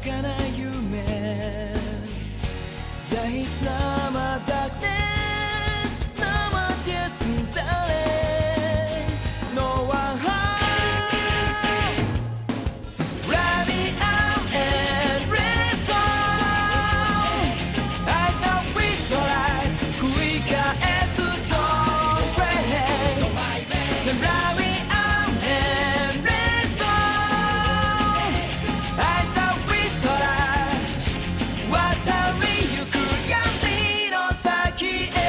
かな夢 There is no more darkness, no more tears in silence, no one home. Ride me out and race on. I know it's alright. 繰り返す song play. Then ride me out and race on. I know it's alright. 渡りゆく闇の先へ。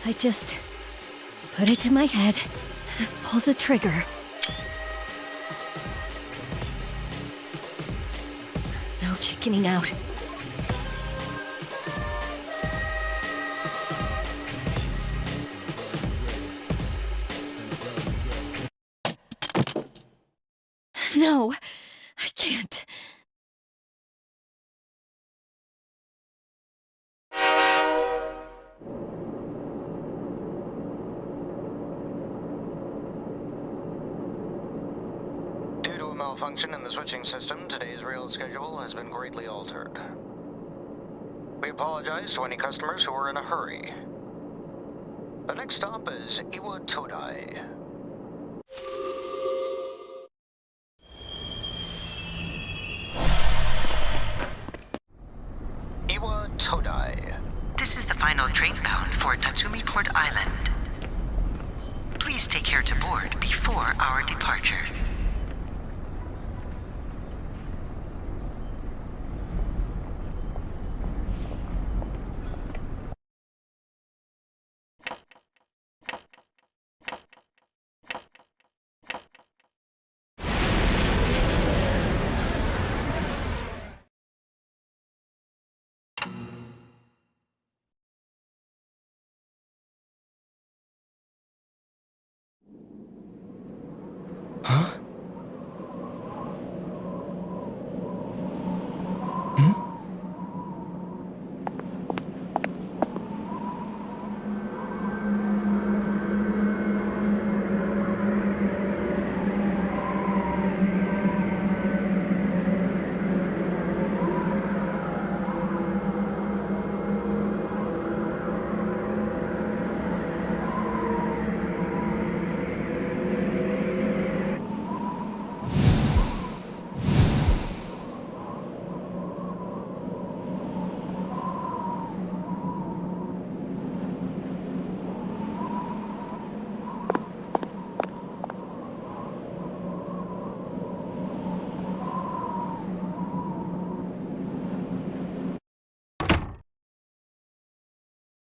I just put it to my head, pull the trigger. No chickening out. No, I can't. Due to a malfunction in the switching system, today's rail schedule has been greatly altered. We apologize to any customers who are in a hurry. The next stop is Iwa Todai. Todai. This is the final train bound for Tatsumi Port Island. Please take care to board before our departure. Huh?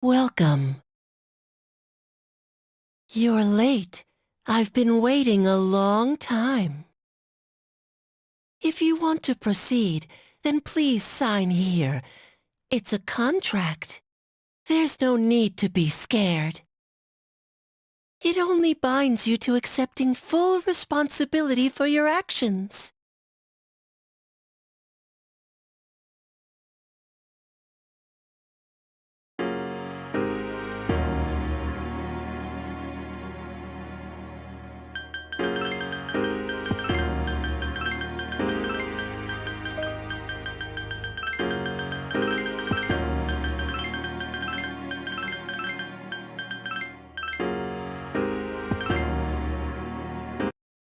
Welcome. You're late. I've been waiting a long time. If you want to proceed, then please sign here. It's a contract. There's no need to be scared. It only binds you to accepting full responsibility for your actions.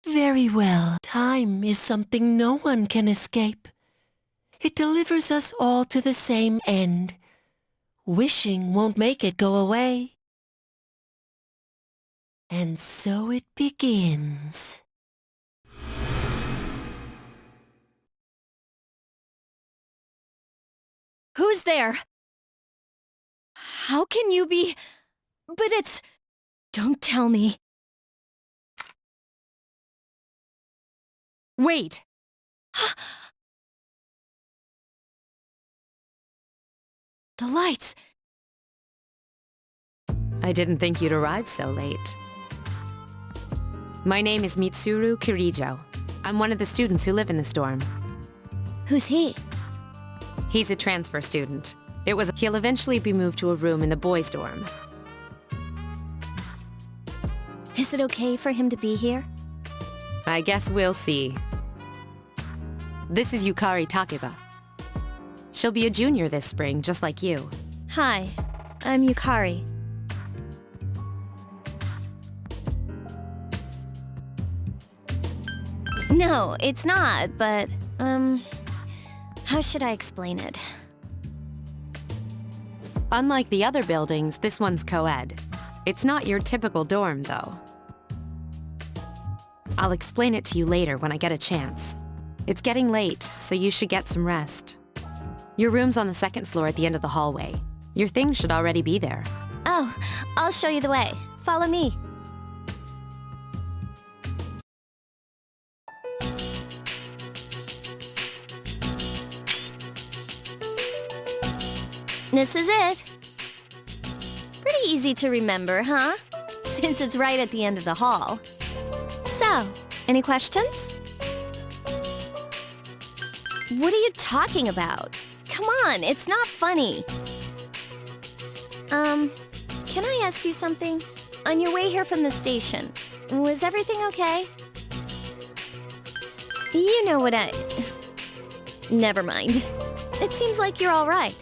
Very well. Time is something no one can escape. It delivers us all to the same end. Wishing won't make it go away. And so it begins. Who's there? How can you be... But it's... Don't tell me. Wait. The lights. I didn't think you'd arrive so late. My name is Mitsuru Kirijo. I'm one of the students who live in this dorm. Who's he? He's a transfer student. He'll eventually be moved to a room in the boys' dorm. Is it okay for him to be here? I guess we'll see. This is Yukari Takeba. She'll be a junior this spring, just like you. Hi, I'm Yukari. No, it's not, but, how should I explain it? Unlike the other buildings, this one's co-ed. It's not your typical dorm, though. I'll explain it to you later when I get a chance. It's getting late, so you should get some rest. Your room's on the second floor at the end of the hallway. Your things should already be there. Oh, I'll show you the way. Follow me. This is it. Pretty easy to remember, huh? Since it's right at the end of the hall. So, any questions? What are you talking about? Come on, it's not funny. Can I ask you something? On your way here from the station, was everything okay? You know what I... Never mind. It seems like you're all right.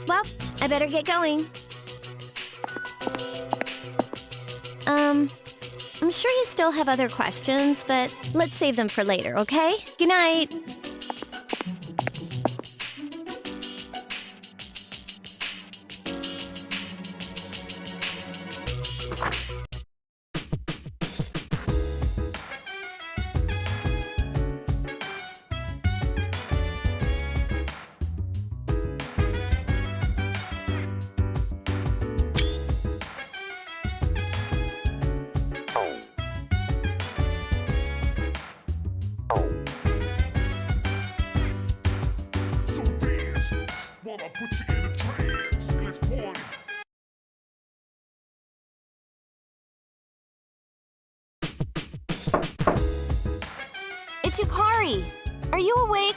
Well, I better get going. I'm sure you still have other questions, but let's save them for later, okay? Good night. So dance while I put you in a trance. Let's party. It's Yukari. Are you awake?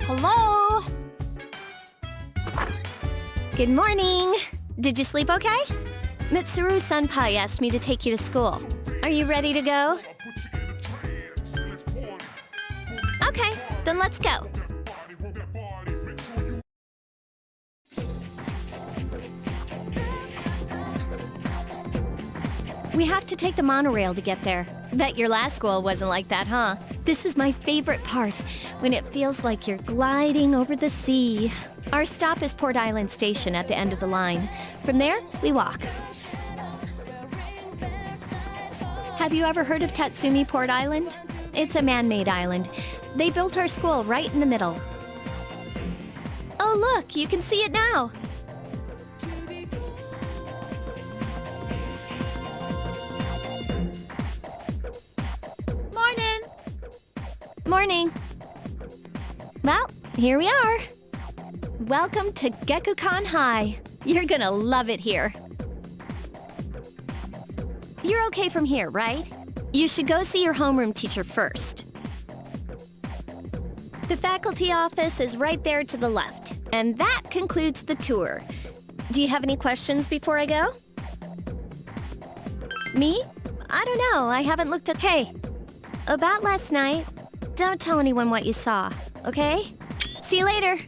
Hello? Good morning. Did you sleep okay? Mitsuru-senpai asked me to take you to school. Are you ready to go? Okay, then let's go. We have to take the monorail to get there. Bet your last school wasn't like that, huh? This is my favorite part, when it feels like you're gliding over the sea. Our stop is Port Island Station at the end of the line. From there, we walk. Have you ever heard of Tatsumi Port Island? It's a man-made island. They built our school right in the middle. Oh look, you can see it now. Morning. Morning. Well, here we are. Welcome to Gekukan High. You're gonna love it here. You're okay from here, right? You should go see your homeroom teacher first. The faculty office is right there to the left, and that concludes the tour. Do you have any questions before I go? Me? I don't know, I haven't looked at... Hey, about last night, don't tell anyone what you saw, okay? See you later.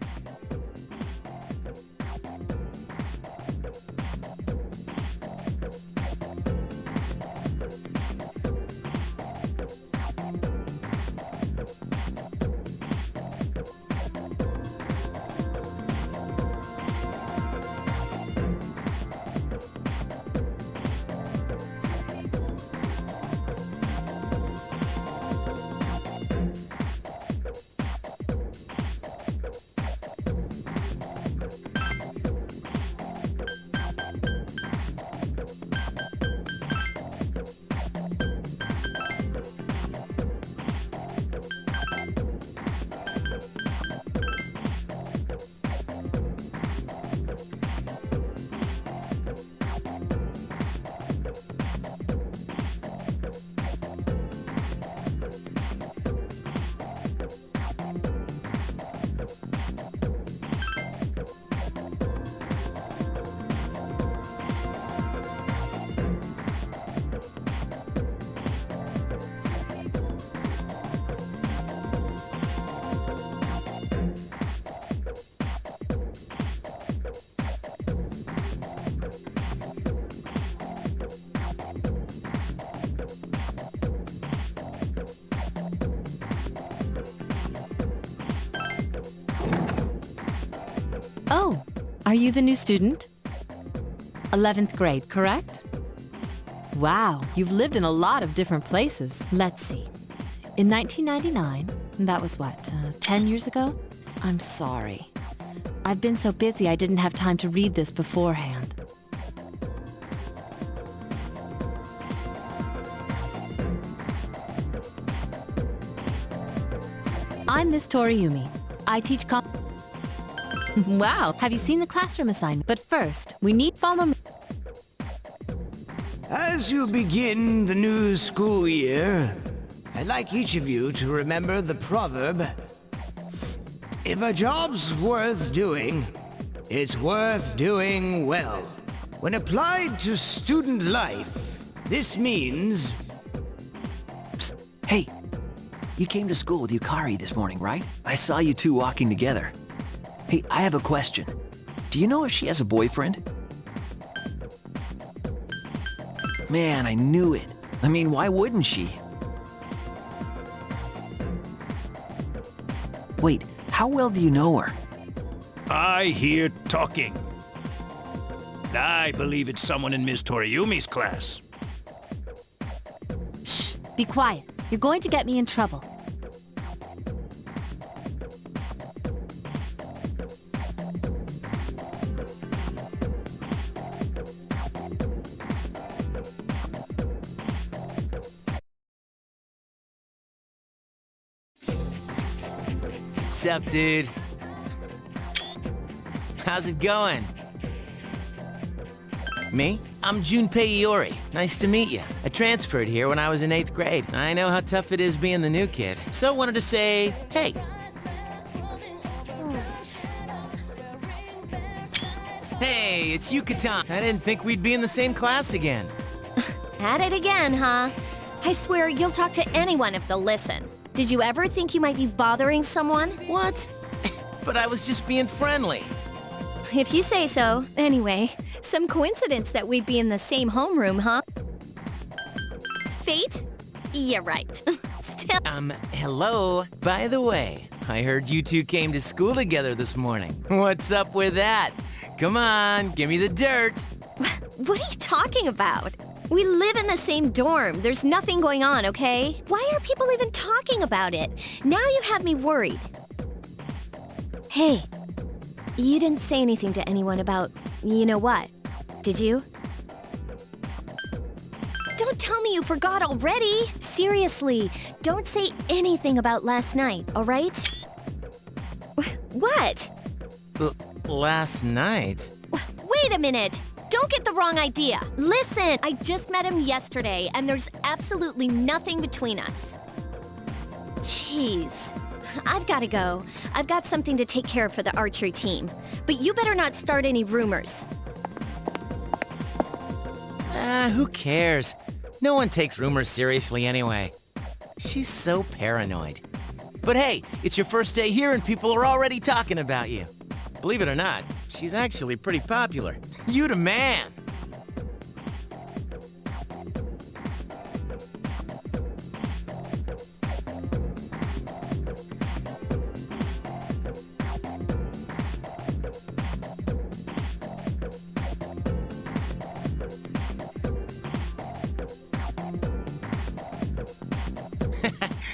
Oh, are you the new student? 11th grade, correct? Wow, you've lived in a lot of different places. Let's see. In 1999, that was what, 10 years ago? I'm sorry. I've been so busy I didn't have time to read this beforehand. I'm Miss Toriumi. I teach Wow, have you seen the classroom assignment? But first, we need follow me. As you begin the new school year, I'd like each of you to remember the proverb, if a job's worth doing, it's worth doing well. When applied to student life, this means... Psst, hey, you came to school with Yukari this morning, right? I saw you two walking together. Hey, I have a question. Do you know if she has a boyfriend? Man, I knew it. I mean, why wouldn't she? Wait, how well do you know her? I hear talking. I believe it's someone in Ms. Toriyumi's class. Shh, be quiet. You're going to get me in trouble. What's up, dude? How's it going? Me? I'm Junpei Iori. Nice to meet you. I transferred here when I was in 8th grade. I know how tough it is being the new kid. So wanted to say, hey. Hey, it's Yucatan. I didn't think we'd be in the same class again. At it again, huh? I swear you'll talk to anyone if they'll listen. Did you ever think you might be bothering someone? What? But I was just being friendly. If you say so. Anyway, some coincidence that we'd be in the same homeroom, huh? Fate? Yeah, right. Still. Hello. By the way, I heard you two came to school together this morning. What's up with that? Come on, give me the dirt. What are you talking about? We live in the same dorm. There's nothing going on, okay? Why are people even talking about it? Now you have me worried. Hey, you didn't say anything to anyone about you know what, did you? Don't tell me you forgot already! Seriously, don't say anything about last night, alright? What? Last night? Wait a minute! Don't get the wrong idea! Listen, I just met him yesterday, and there's absolutely nothing between us. Jeez. I've gotta go. I've got something to take care of for the archery team. But you better not start any rumors. Who cares? No one takes rumors seriously anyway. She's so paranoid. But hey, it's your first day here and people are already talking about you. Believe it or not, she's actually pretty popular. You the man!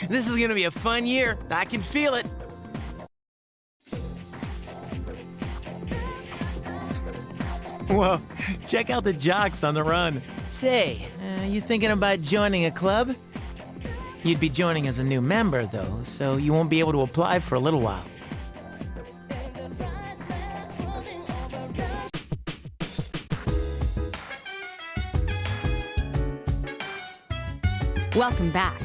This is gonna be a fun year. I can feel it. Whoa, check out the jocks on the run. Say, you thinking about joining a club? You'd be joining as a new member, though, so you won't be able to apply for a little while. Welcome back.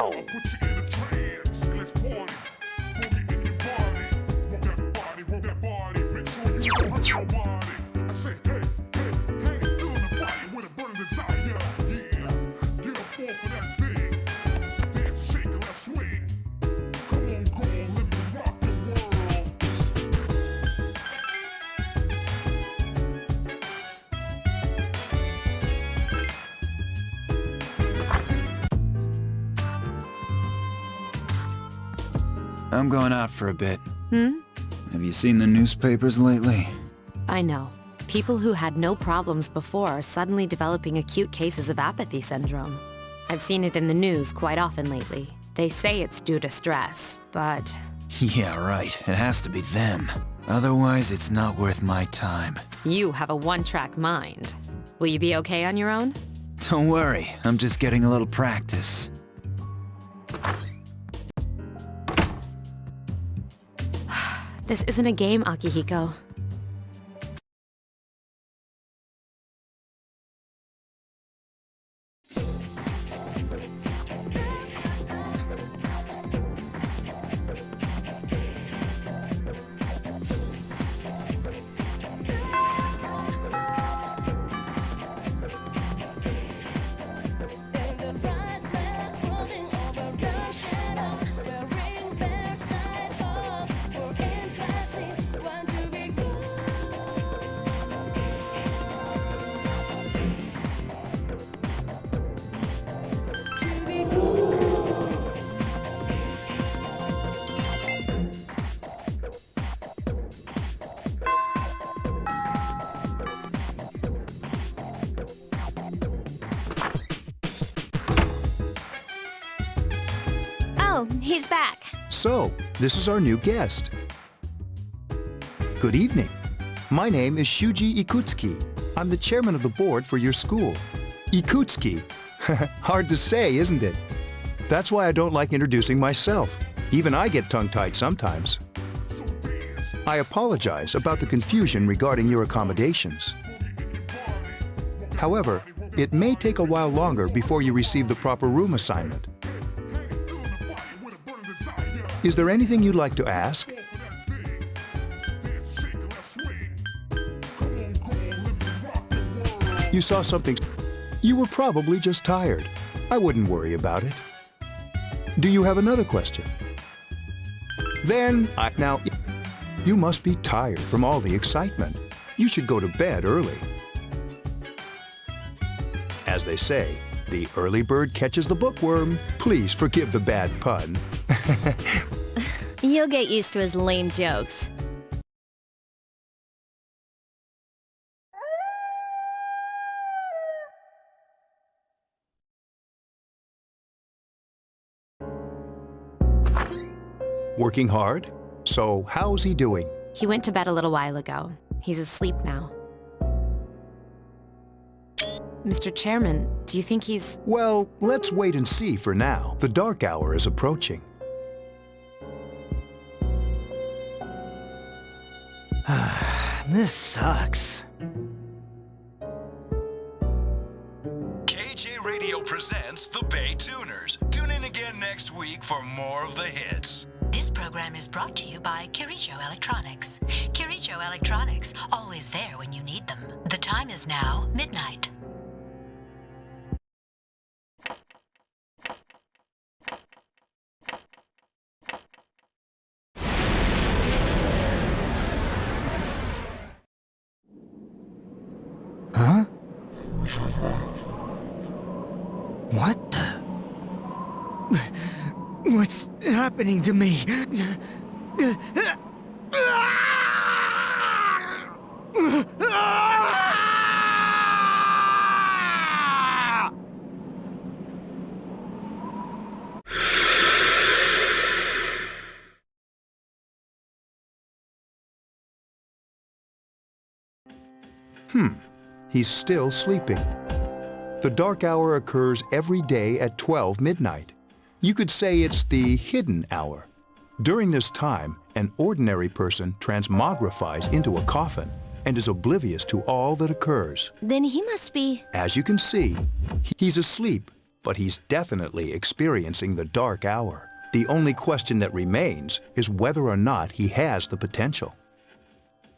I'ma put you in a trance. Let's party. Boogie in your body. Work that body. Make sure you know how your body. I say, hey, hey, hey, feel the body with a burning desire. Yeah, get up off of that thing. Dance and shake and let's swing. Come on, go on, let me rock the world. I'm going out for a bit. Hmm? Have you seen the newspapers lately? I know. People who had no problems before are suddenly developing acute cases of apathy syndrome. I've seen it in the news quite often lately. They say it's due to stress, but... Yeah, right. It has to be them. Otherwise, it's not worth my time. You have a one-track mind. Will you be okay on your own? Don't worry, I'm just getting a little practice. This isn't a game, Akihiko. Oh, he's back. So, this is our new guest. Good evening. My name is Shuji Ikutsuki. I'm the chairman of the board for your school. Ikutsuki. Hard to say, isn't it? That's why I don't like introducing myself. Even I get tongue-tied sometimes. I apologize about the confusion regarding your accommodations. However, it may take a while longer before you receive the proper room assignment. Is there anything you'd like to ask? You saw something. You were probably just tired. I wouldn't worry about it. Do you have another question? Then, now, you must be tired from all the excitement. You should go to bed early. As they say, the early bird catches the bookworm. Please forgive the bad pun. You'll get used to his lame jokes. Working hard? So, how's he doing? He went to bed a little while ago. He's asleep now. Mr. Chairman, do you think he's... Well, let's wait and see for now. The dark hour is approaching. This sucks. KJ Radio presents The Bay Tuners. Tune in again next week for more of the hits. This program is brought to you by Kirijo Electronics. Kirijo Electronics, always there when you need them. The time is now midnight. Huh? What the? What's happening to me? He's still sleeping. The dark hour occurs every day at 12 midnight. You could say it's the hidden hour. During this time, an ordinary person transmogrifies into a coffin and is oblivious to all that occurs. Then he must be... As you can see, he's asleep, but he's definitely experiencing the dark hour. The only question that remains is whether or not he has the potential.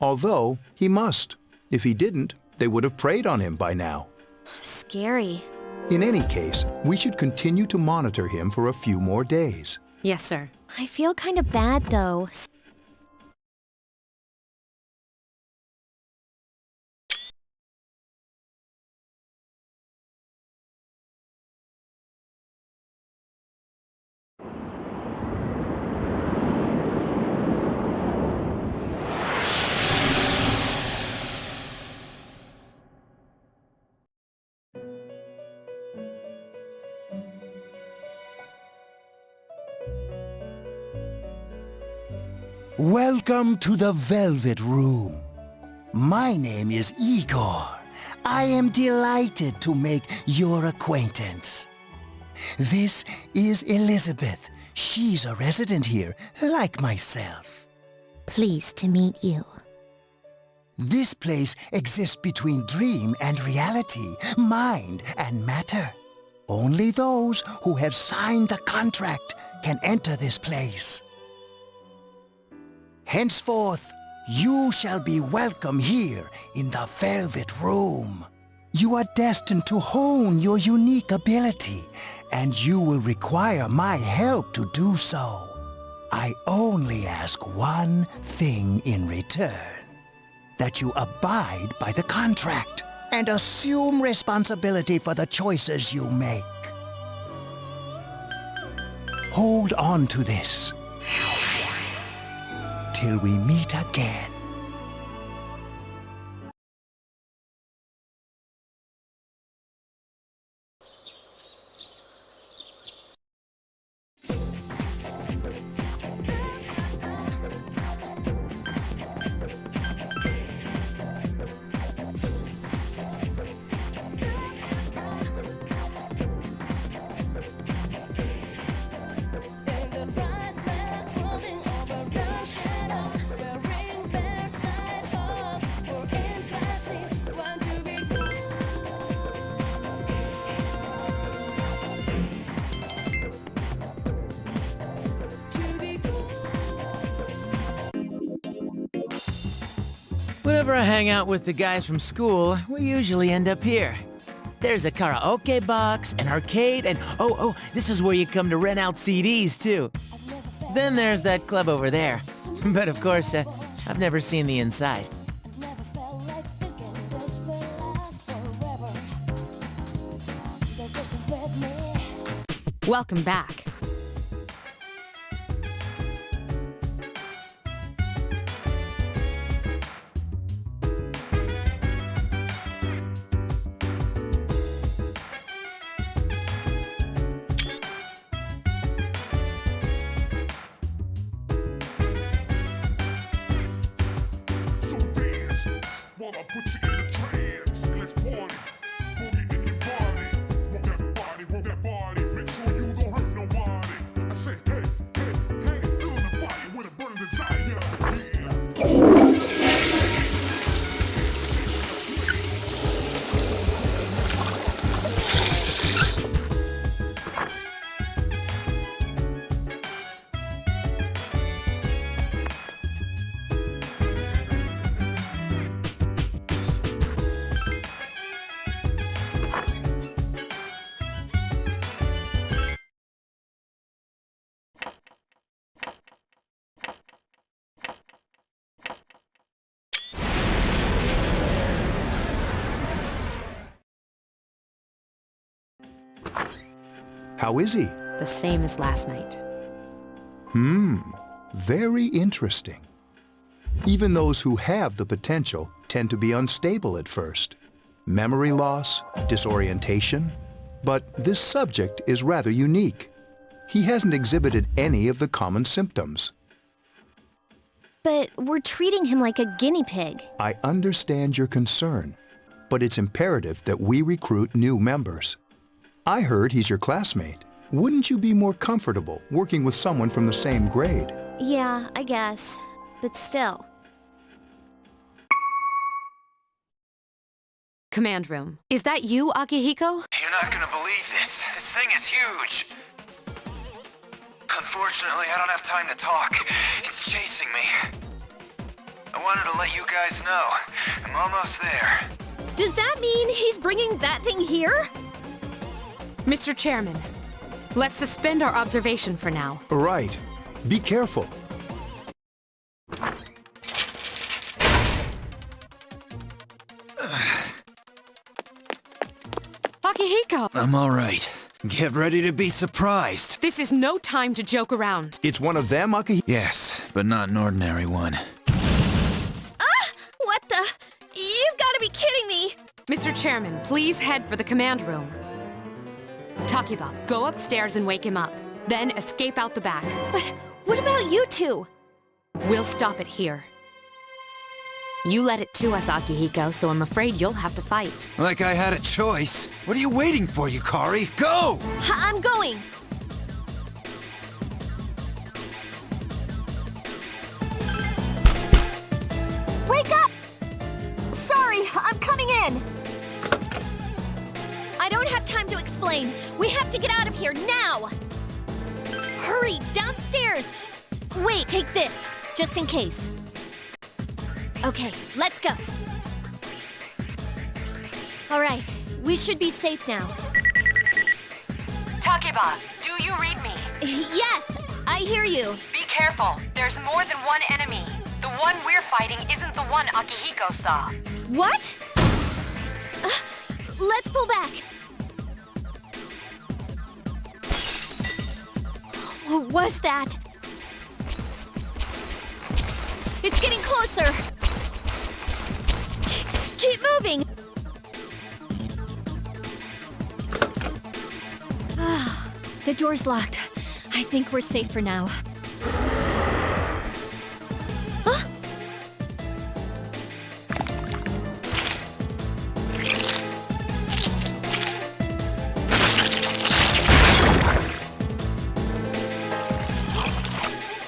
Although, he must. If he didn't, they would have preyed on him by now. Scary. In any case, we should continue to monitor him for a few more days. Yes, sir. I feel kind of bad, though. Welcome to the Velvet Room. My name is Igor. I am delighted to make your acquaintance. This is Elizabeth. She's a resident here, like myself. Pleased to meet you. This place exists between dream and reality, mind and matter. Only those who have signed the contract can enter this place. Henceforth, you shall be welcome here in the Velvet Room. You are destined to hone your unique ability, and you will require my help to do so. I only ask one thing in return: that you abide by the contract and assume responsibility for the choices you make. Hold on to this till we meet again. Whenever I hang out with the guys from school, we usually end up here. There's a karaoke box, an arcade, and oh, this is where you come to rent out CDs, too. Then there's that club over there. But of course, I've never seen the inside. Welcome back. While I put you in a trance, let's party. Boogie in your body. Work that body, make sure you don't hurt nobody. I say, hey, feeling the fire with a burning desire. How is he? The same as last night. Very interesting. Even those who have the potential tend to be unstable at first. Memory loss, disorientation. But this subject is rather unique. He hasn't exhibited any of the common symptoms. But we're treating him like a guinea pig. I understand your concern, but it's imperative that we recruit new members. I heard he's your classmate. Wouldn't you be more comfortable working with someone from the same grade? Yeah, I guess. But still. Command room. Is that you, Akihiko? You're not gonna believe this. This thing is huge. Unfortunately, I don't have time to talk. It's chasing me. I wanted to let you guys know. I'm almost there. Does that mean he's bringing that thing here? Mr. Chairman, let's suspend our observation for now. Right. Be careful. Akihiko! I'm all right. Get ready to be surprised. This is no time to joke around. It's one of them, Akihiko? Yes, but not an ordinary one. What the? You've got to be kidding me! Mr. Chairman, please head for the command room. Takiba, go upstairs and wake him up. Then escape out the back. But what about you two? We'll stop it here. You led it to us, Akihiko, so I'm afraid you'll have to fight. Like I had a choice. What are you waiting for, Yukari? Go! I'm going! Wake up! Sorry, I'm coming in! I don't have time to explain. We have to get out of here now! Hurry, downstairs! Wait, take this, just in case. Okay, let's go. All right, we should be safe now. Takeba, do you read me? Yes, I hear you. Be careful. There's more than one enemy. The one we're fighting isn't the one Akihiko saw. What? Let's pull back. What was that? It's getting closer. Keep moving. The door's locked. I think we're safe for now. Huh?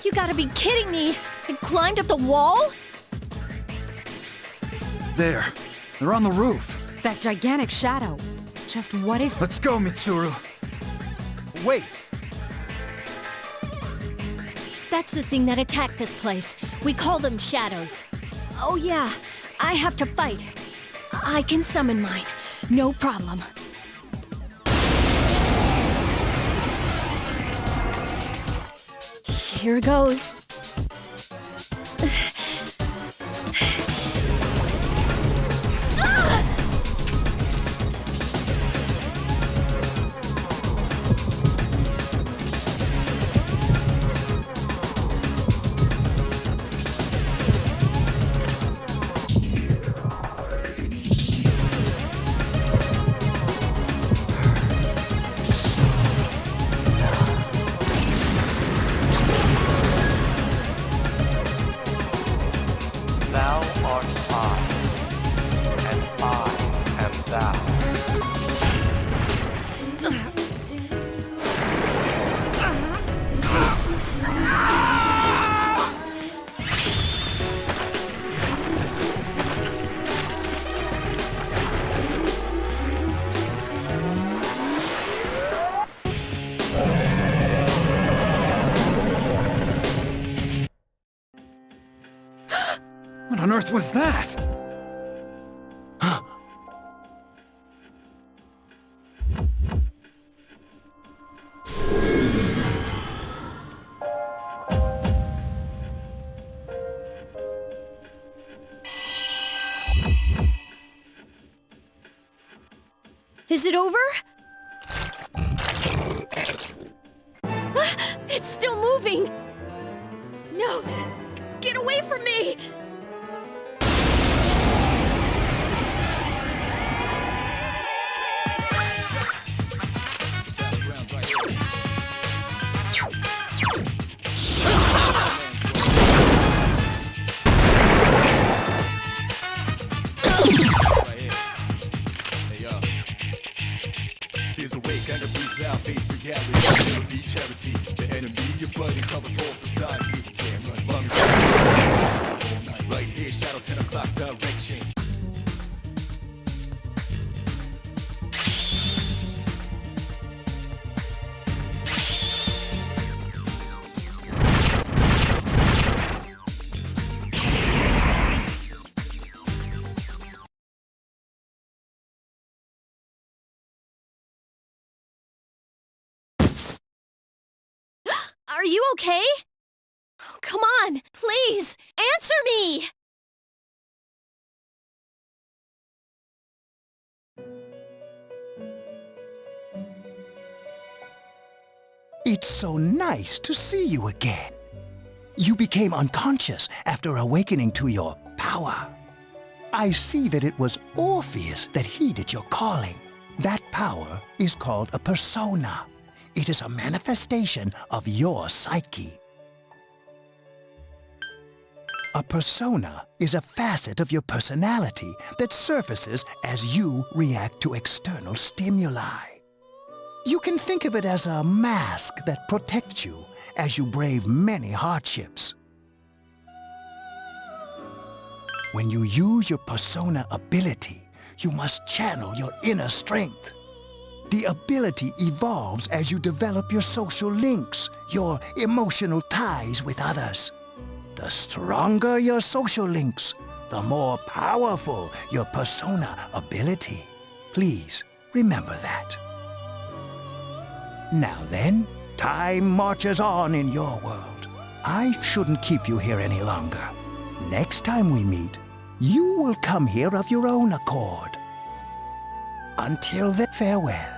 You gotta be kidding me! It climbed up the wall? There. They're on the roof. That gigantic shadow. Just what is... Let's go, Mitsuru. Wait. That's the thing that attacked this place. We call them shadows. Oh yeah, I have to fight. I can summon mine. No problem. Here goes. What on earth was that? Is it over? It's still moving! No! Get away from me! Here's a wake and a breeze out, face reality. It'll be charity. The enemy, your buddy covers all society. Damn right, bum. All night, right here, shadow 10 o'clock direction. Are you okay? Oh, come on, please, answer me! It's so nice to see you again. You became unconscious after awakening to your power. I see that it was Orpheus that heeded your calling. That power is called a persona. It is a manifestation of your psyche. A persona is a facet of your personality that surfaces as you react to external stimuli. You can think of it as a mask that protects you as you brave many hardships. When you use your persona ability, you must channel your inner strength. The ability evolves as you develop your social links, your emotional ties with others. The stronger your social links, the more powerful your persona ability. Please remember that. Now then, time marches on in your world. I shouldn't keep you here any longer. Next time we meet, you will come here of your own accord. Until then, farewell.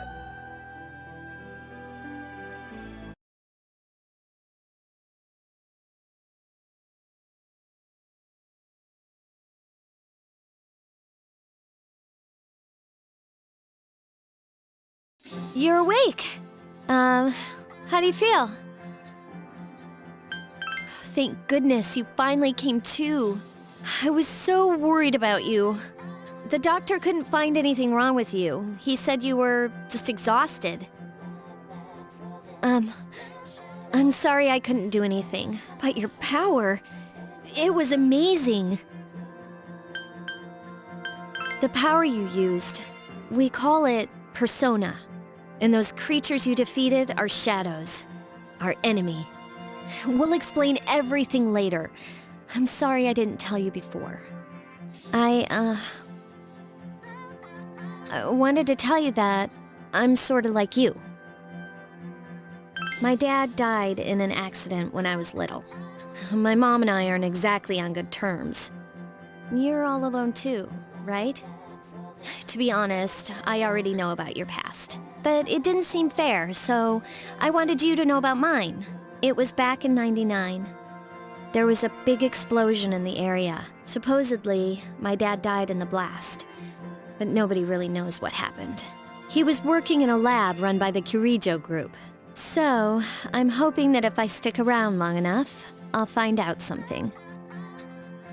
You're awake. How do you feel? Thank goodness you finally came to. I was so worried about you. The doctor couldn't find anything wrong with you. He said you were just exhausted. I'm sorry I couldn't do anything, but your power, it was amazing. The power you used, we call it persona. And those creatures you defeated are shadows, our enemy. We'll explain everything later. I'm sorry I didn't tell you before. I wanted to tell you that I'm sort of like you. My dad died in an accident when I was little. My mom and I aren't exactly on good terms. You're all alone too, right? To be honest, I already know about your past. But it didn't seem fair, so I wanted you to know about mine. It was back in '99. There was a big explosion in the area. Supposedly, my dad died in the blast. But nobody really knows what happened. He was working in a lab run by the Kirijo group. So, I'm hoping that if I stick around long enough, I'll find out something.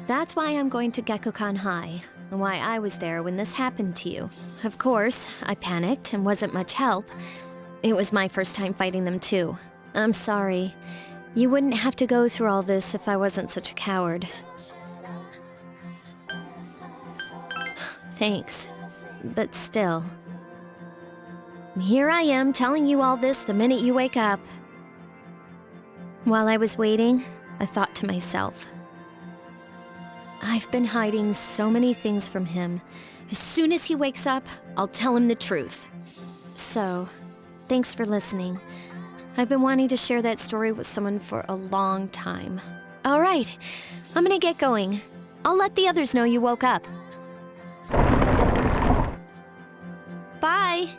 That's why I'm going to Gekkokan High, and why I was there when this happened to you. Of course, I panicked and wasn't much help. It was my first time fighting them too. I'm sorry. You wouldn't have to go through all this if I wasn't such a coward. Thanks. But still. Here I am telling you all this the minute you wake up. While I was waiting, I thought to myself, I've been hiding so many things from him. As soon as he wakes up, I'll tell him the truth. So, thanks for listening. I've been wanting to share that story with someone for a long time. All right, I'm gonna get going. I'll let the others know you woke up. Bye!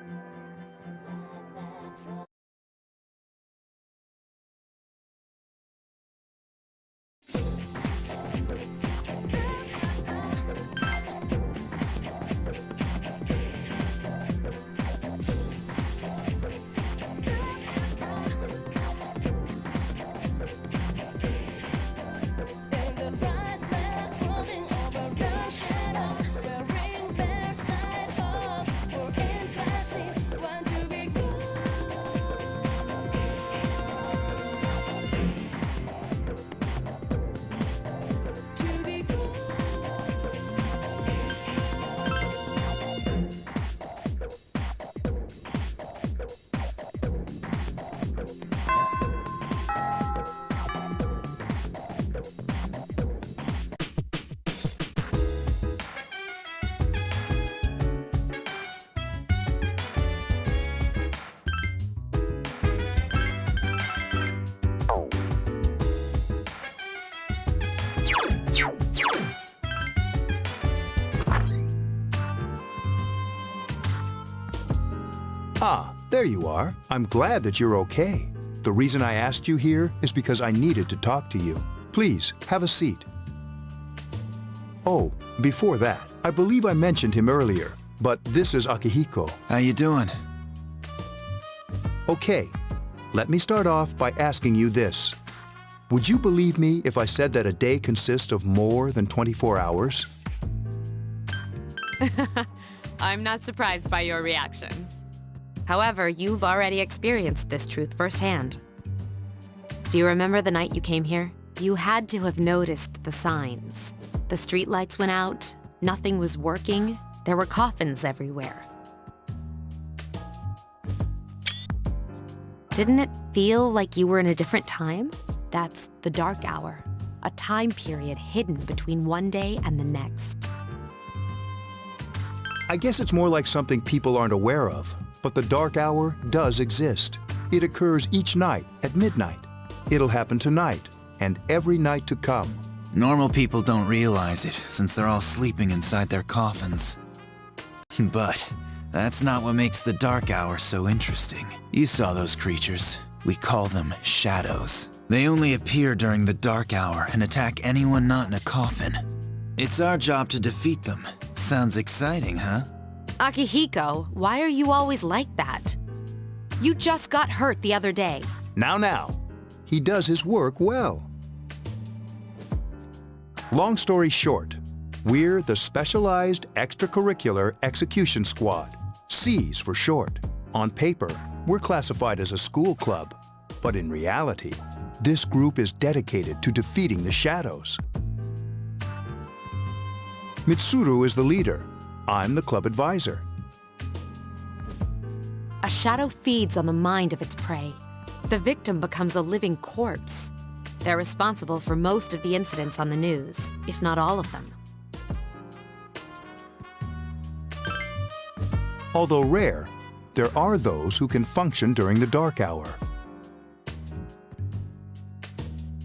Ah, there you are. I'm glad that you're okay. The reason I asked you here is because I needed to talk to you. Please, have a seat. Oh, before that, I believe I mentioned him earlier, but this is Akihiko. How you doing? Okay, let me start off by asking you this. Would you believe me if I said that a day consists of more than 24 hours? I'm not surprised by your reaction. However, you've already experienced this truth firsthand. Do you remember the night you came here? You had to have noticed the signs. The streetlights went out, nothing was working, there were coffins everywhere. Didn't it feel like you were in a different time? That's the dark hour, a time period hidden between one day and the next. I guess it's more like something people aren't aware of, but the dark hour does exist. It occurs each night at midnight. It'll happen tonight and every night to come. Normal people don't realize it, since they're all sleeping inside their coffins. But that's not what makes the dark hour so interesting. You saw those creatures. We call them shadows. They only appear during the dark hour and attack anyone not in a coffin. It's our job to defeat them. Sounds exciting, huh? Akihiko, why are you always like that? You just got hurt the other day. Now. He does his work well. Long story short, we're the Specialized Extracurricular Execution Squad, SEAS for short. On paper, we're classified as a school club, but in reality, this group is dedicated to defeating the shadows. Mitsuru is the leader. I'm the club advisor. A shadow feeds on the mind of its prey. The victim becomes a living corpse. They're responsible for most of the incidents on the news, if not all of them. Although rare, there are those who can function during the dark hour.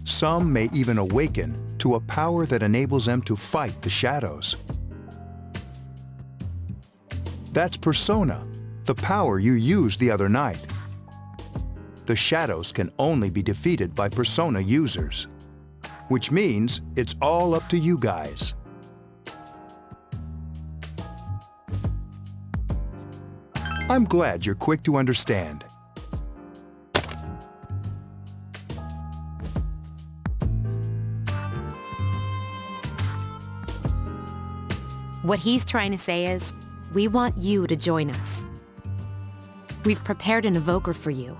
Some may even awaken to a power that enables them to fight the shadows. That's Persona, the power you used the other night. The shadows can only be defeated by Persona users, which means it's all up to you guys. I'm glad you're quick to understand. What he's trying to say is, we want you to join us. We've prepared an evoker for you.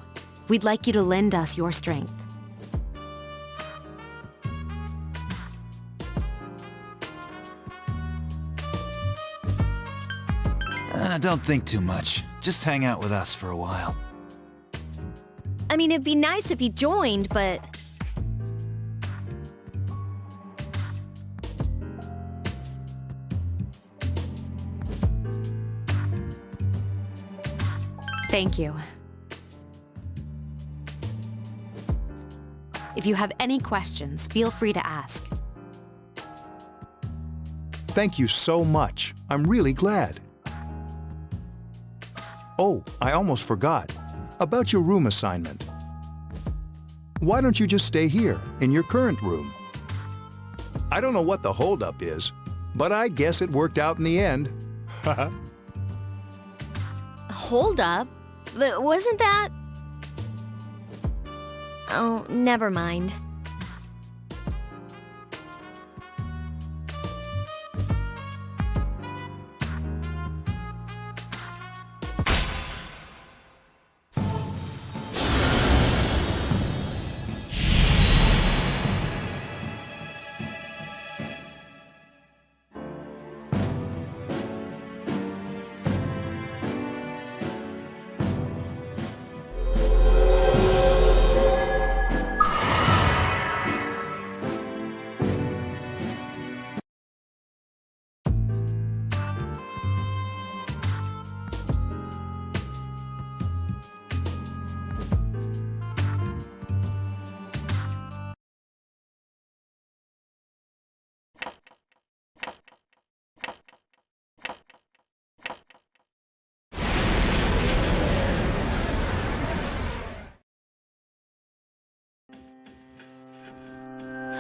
We'd like you to lend us your strength. Don't think too much. Just hang out with us for a while. I mean, it'd be nice if he joined, but... Thank you. If you have any questions, feel free to ask. Thank you so much. I'm really glad. Oh, I almost forgot. About your room assignment. Why don't you just stay here, in your current room? I don't know what the holdup is, but I guess it worked out in the end. Hold up? Wasn't that... Oh, never mind.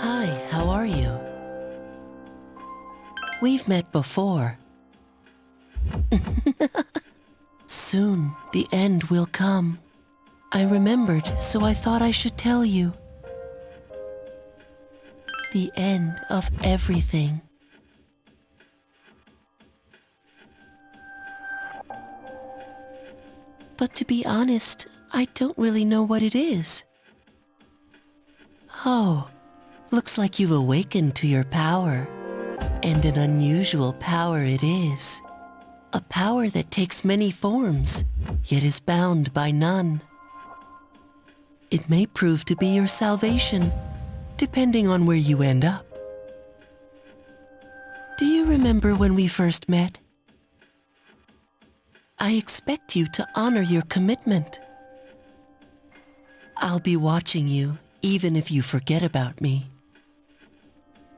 Hi, how are you? We've met before. Soon, the end will come. I remembered, so I thought I should tell you. the end of everything. But to be honest, I don't really know what it is. Oh, looks like you've awakened to your power. And an unusual power it is. A power that takes many forms, yet is bound by none. It may prove to be your salvation, depending on where you end up. Do you remember when we first met? I expect you to honor your commitment. I'll be watching you, even if you forget about me.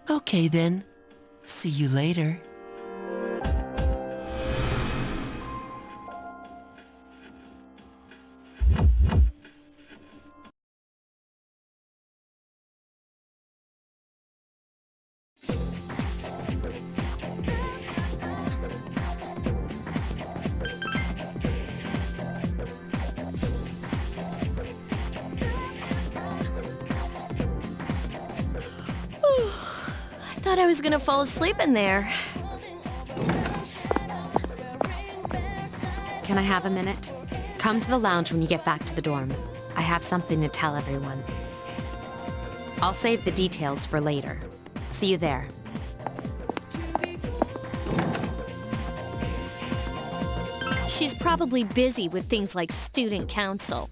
Okay then, see you later. I thought I was gonna fall asleep in there. Can I have a minute? Come to the lounge when you get back to the dorm. I have something to tell everyone. I'll save the details for later. See you there. She's probably busy with things like student council,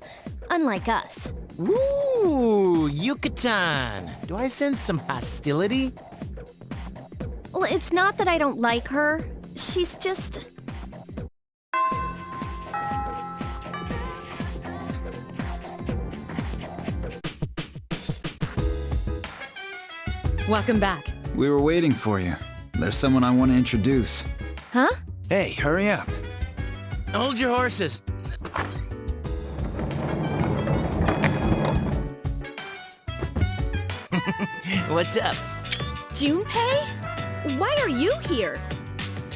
unlike us. Ooh, Yucatan! Do I sense some hostility? Well, it's not that I don't like her. She's just... Welcome back. We were waiting for you. There's someone I want to introduce. Huh? Hey, hurry up. Hold your horses. What's up? Junpei? Why are you here?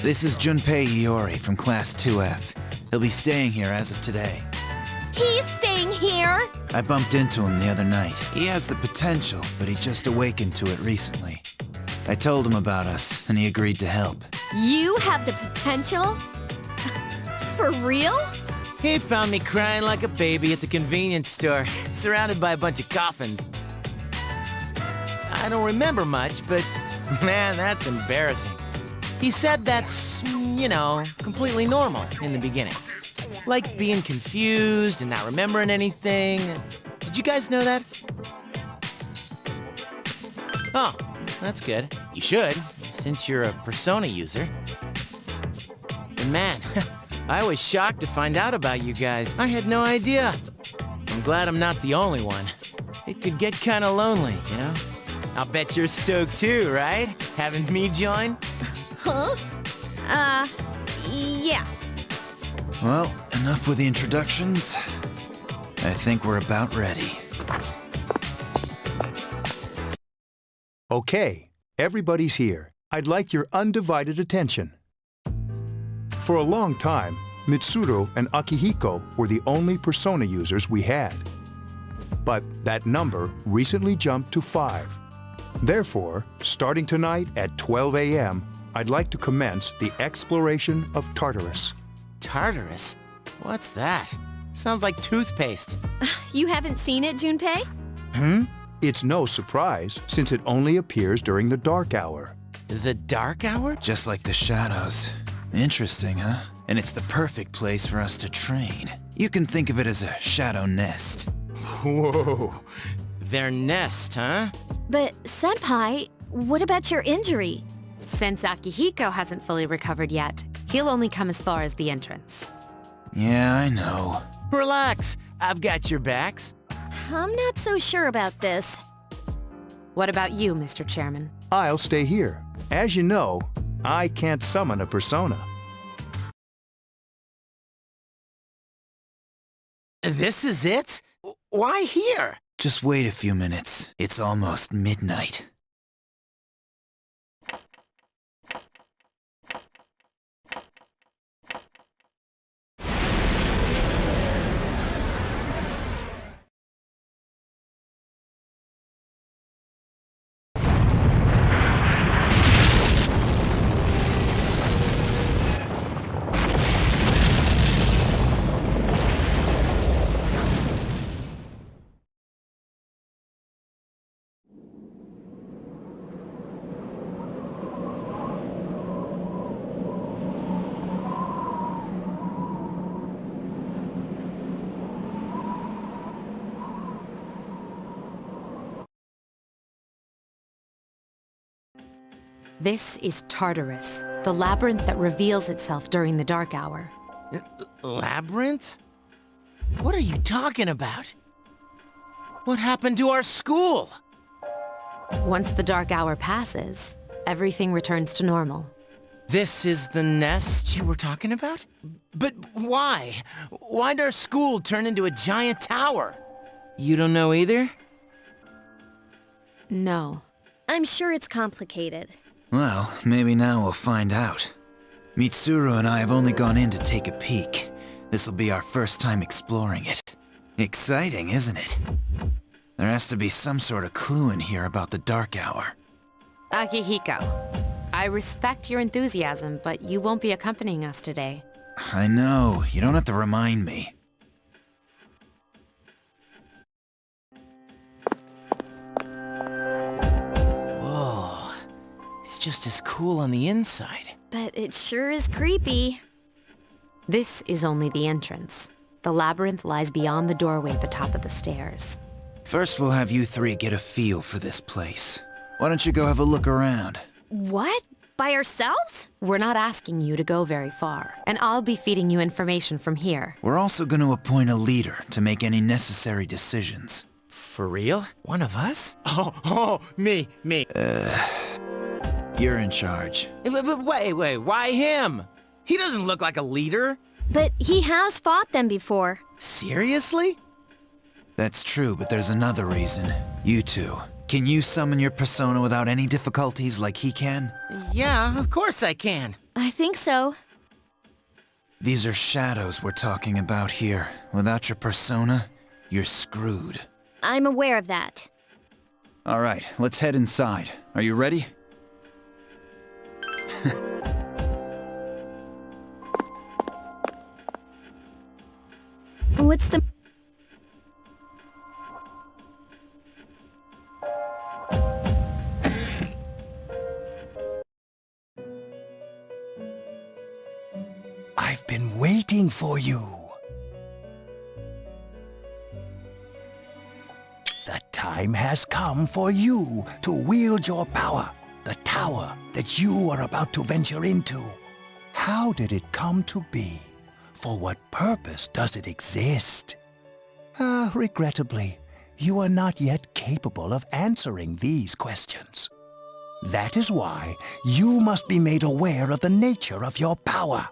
This is Junpei Iori from Class 2F. He'll be staying here as of today. He's staying here? I bumped into him the other night. He has the potential, but he just awakened to it recently. I told him about us, and he agreed to help. You have the potential? For real? He found me crying like a baby at the convenience store, surrounded by a bunch of coffins. I don't remember much, but man, that's embarrassing. He said that's, you know, completely normal in the beginning. Like being confused and not remembering anything. Did you guys know that? Oh, that's good. You should, since you're a Persona user. And man, I was shocked to find out about you guys. I had no idea. I'm glad I'm not the only one. It could get kinda lonely, you know? I'll bet you're stoked too, right? Having me join? Huh? Yeah. Well, enough with the introductions. I think we're about ready. Okay, everybody's here. I'd like your undivided attention. For a long time, Mitsuru and Akihiko were the only Persona users we had. But that number recently jumped to 5. Therefore, starting tonight at 12 a.m., I'd like to commence the exploration of Tartarus. Tartarus? What's that? Sounds like toothpaste. You haven't seen it, Junpei? It's no surprise, since it only appears during the dark hour. The dark hour? Just like the shadows. Interesting, huh? And it's the perfect place for us to train. You can think of it as a shadow nest. Whoa. Their nest, huh? But, Senpai, what about your injury? Since Akihiko hasn't fully recovered yet, he'll only come as far as the entrance. Yeah, I know. Relax. I've got your backs. I'm not so sure about this. What about you, Mr. Chairman? I'll stay here. As you know, I can't summon a Persona. This is it? Why here? Just wait a few minutes. It's almost midnight. This is Tartarus, the labyrinth that reveals itself during the dark hour. Labyrinth? What are you talking about? What happened to our school? Once the dark hour passes, everything returns to normal. This is the nest you were talking about? But why? Why'd our school turn into a giant tower? You don't know either? No. I'm sure it's complicated. Well, maybe now we'll find out. Mitsuru and I have only gone in to take a peek. This'll be our first time exploring it. Exciting, isn't it? There has to be some sort of clue in here about the dark hour. Akihiko, I respect your enthusiasm, but you won't be accompanying us today. I know, you don't have to remind me. Whoa, it's just as cool on the inside. But it sure is creepy. This is only the entrance. The labyrinth lies beyond the doorway at the top of the stairs. First we'll have you three get a feel for this place. Why don't you go have a look around? What? By ourselves? We're not asking you to go very far, and I'll be feeding you information from here. We're also going to appoint a leader to make any necessary decisions. For real? One of us? Oh, me. You're in charge. But wait, why him? He doesn't look like a leader. But he has fought them before. Seriously? That's true, but there's another reason. You two. Can you summon your persona without any difficulties like he can? Yeah, of course I can. I think so. These are shadows we're talking about here. Without your persona, you're screwed. I'm aware of that. Alright, let's head inside. Are you ready? What's the... I've been waiting for you. The time has come for you to wield your power, the tower that you are about to venture into. How did it come to be? For what purpose does it exist? Regrettably, you are not yet capable of answering these questions. That is why you must be made aware of the nature of your power.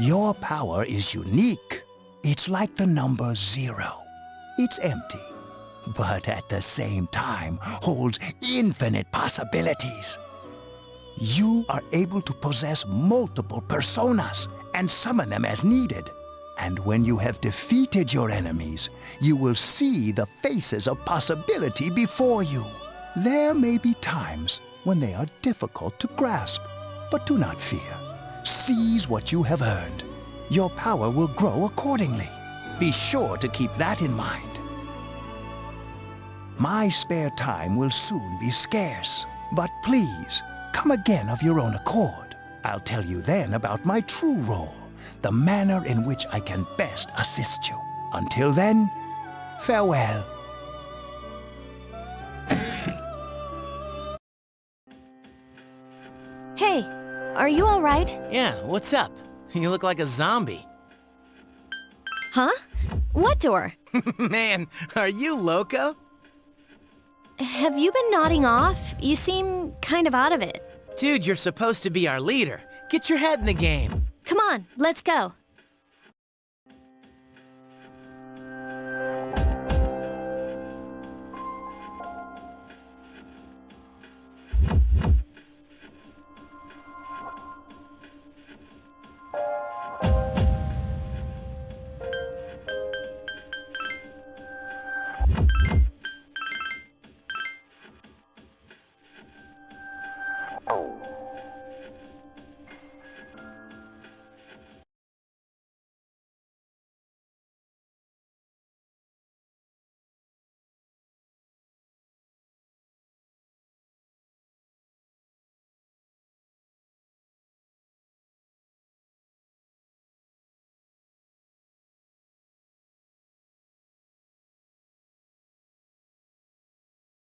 Your power is unique. It's like the number 0. It's empty, but at the same time holds infinite possibilities. You are able to possess multiple personas and summon them as needed. And when you have defeated your enemies, you will see the faces of possibility before you. There may be times when they are difficult to grasp, but do not fear. Seize what you have earned. Your power will grow accordingly. Be sure to keep that in mind. My spare time will soon be scarce, but please, come again of your own accord. I'll tell you then about my true role, the manner in which I can best assist you. Until then, farewell. Hey, are you all right? Yeah, what's up? You look like a zombie. Huh? What door? Man, are you loco? Have you been nodding off? You seem kind of out of it. Dude, you're supposed to be our leader. Get your head in the game. Come on, let's go. Oh.